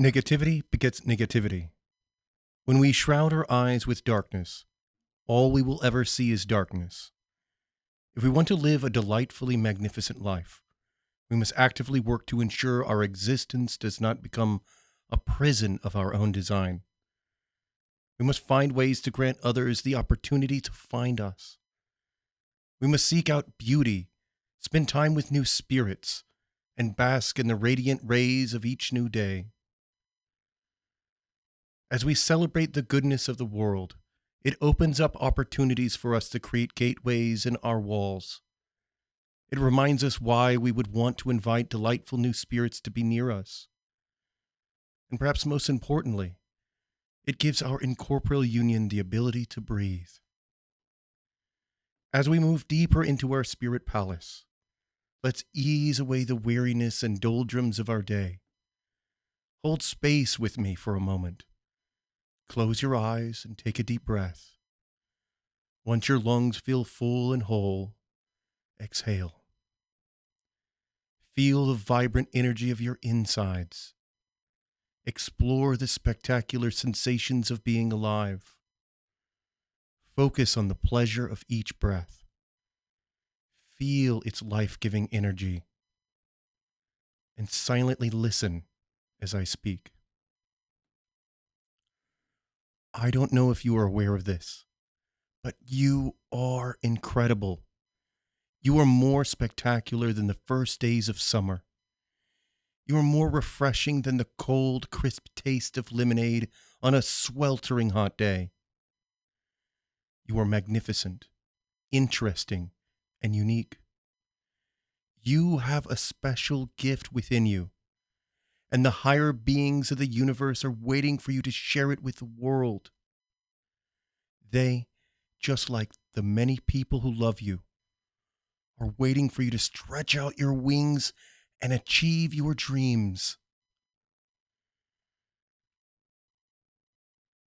Negativity begets negativity. When we shroud our eyes with darkness, all we will ever see is darkness. If we want to live a delightfully magnificent life, we must actively work to ensure our existence does not become a prison of our own design. We must find ways to grant others the opportunity to find us. We must seek out beauty, spend time with new spirits, and bask in the radiant rays of each new day. As we celebrate the goodness of the world, it opens up opportunities for us to create gateways in our walls. It reminds us why we would want to invite delightful new spirits to be near us. And perhaps most importantly, it gives our incorporeal union the ability to breathe. As we move deeper into our spirit palace, let's ease away the weariness and doldrums of our day. Hold space with me for a moment. Close your eyes and take a deep breath. Once your lungs feel full and whole, exhale. Feel the vibrant energy of your insides. Explore the spectacular sensations of being alive. Focus on the pleasure of each breath. Feel its life-giving energy. And silently listen as I speak. I don't know if you are aware of this, but you are incredible. You are more spectacular than the first days of summer. You are more refreshing than the cold, crisp taste of lemonade on a sweltering hot day. You are magnificent, interesting, and unique. You have a special gift within you, and the higher beings of the universe are waiting for you to share it with the world. They, just like the many people who love you, are waiting for you to stretch out your wings and achieve your dreams.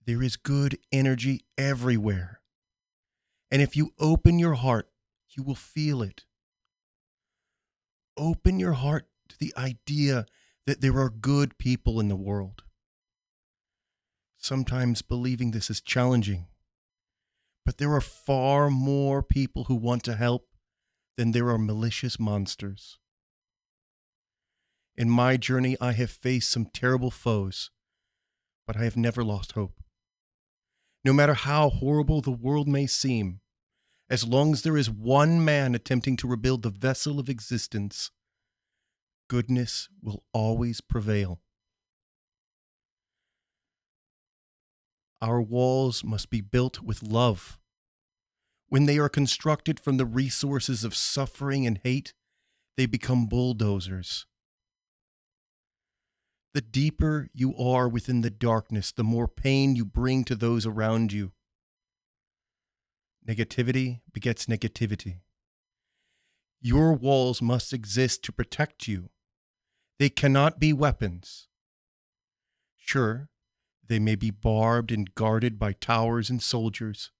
There is good energy everywhere, and if you open your heart, you will feel it. Open your heart to the idea that there are good people in the world. Sometimes believing this is challenging, but there are far more people who want to help than there are malicious monsters. In my journey, I have faced some terrible foes, but I have never lost hope. No matter how horrible the world may seem, as long as there is one man attempting to rebuild the vessel of existence, goodness will always prevail. Our walls must be built with love. When they are constructed from the resources of suffering and hate, they become bulldozers. The deeper you are within the darkness, the more pain you bring to those around you. Negativity begets negativity. Your walls must exist to protect you. They cannot be weapons. Sure, they may be barbed and guarded by towers and soldiers,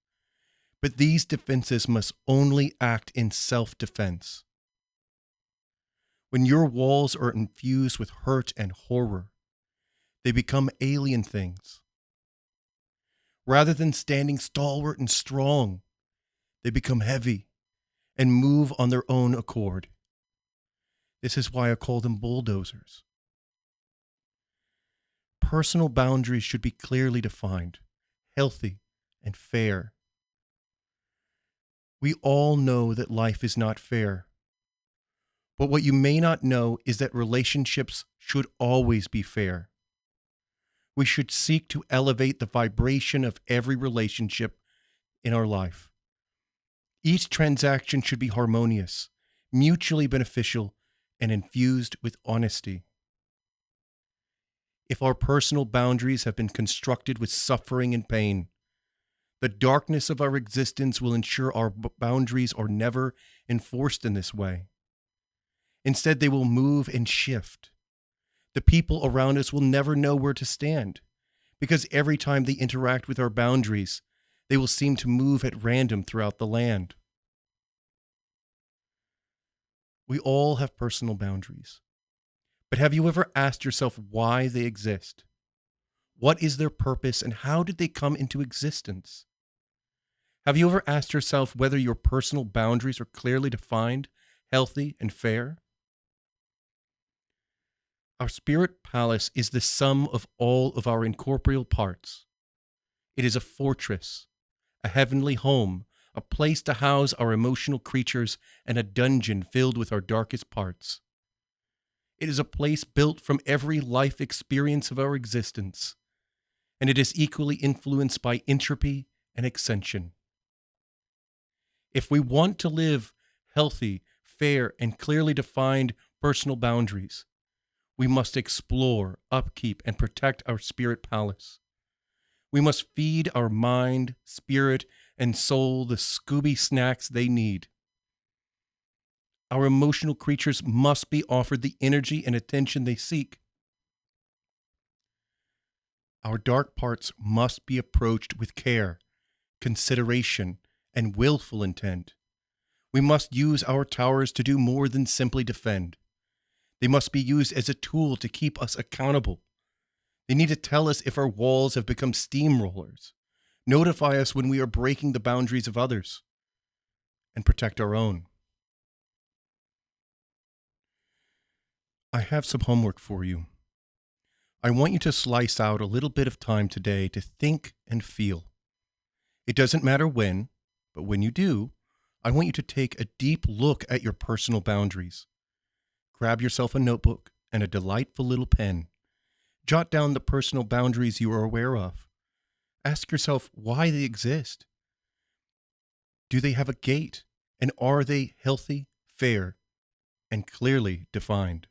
but these defenses must only act in self-defense. When your walls are infused with hurt and horror, they become alien things. Rather than standing stalwart and strong, they become heavy and move on their own accord. This is why I call them bulldozers. Personal boundaries should be clearly defined, healthy, and fair. We all know that life is not fair. But what you may not know is that relationships should always be fair. We should seek to elevate the vibration of every relationship in our life. Each transaction should be harmonious, mutually beneficial, and infused with honesty. If our personal boundaries have been constructed with suffering and pain, the darkness of our existence will ensure our boundaries are never enforced in this way. Instead, they will move and shift. The people around us will never know where to stand, because every time they interact with our boundaries, they will seem to move at random throughout the land. We all have personal boundaries, But have you ever asked yourself why they exist? What is their purpose and how did they come into existence? Have you ever asked yourself whether your personal boundaries are clearly defined, healthy, and fair? Our spirit palace is the sum of all of our incorporeal parts. It is a fortress, a heavenly home, a place to house our emotional creatures, and a dungeon filled with our darkest parts. It is a place built from every life experience of our existence, and it is equally influenced by entropy and extension. If we want to live healthy, fair, and clearly defined personal boundaries, we must explore, upkeep, and protect our spirit palace. We must feed our mind, spirit, and soul the Scooby snacks they need. Our emotional creatures must be offered the energy and attention they seek. Our dark parts must be approached with care, consideration, and willful intent. We must use our towers to do more than simply defend. They must be used as a tool to keep us accountable. They need to tell us if our walls have become steamrollers, notify us when we are breaking the boundaries of others, and protect our own. I have some homework for you. I want you to slice out a little bit of time today to think and feel. It doesn't matter when, but when you do, I want you to take a deep look at your personal boundaries. Grab yourself a notebook and a delightful little pen. Jot down the personal boundaries you are aware of. Ask yourself why they exist. Do they have a gate? And are they healthy, fair, and clearly defined?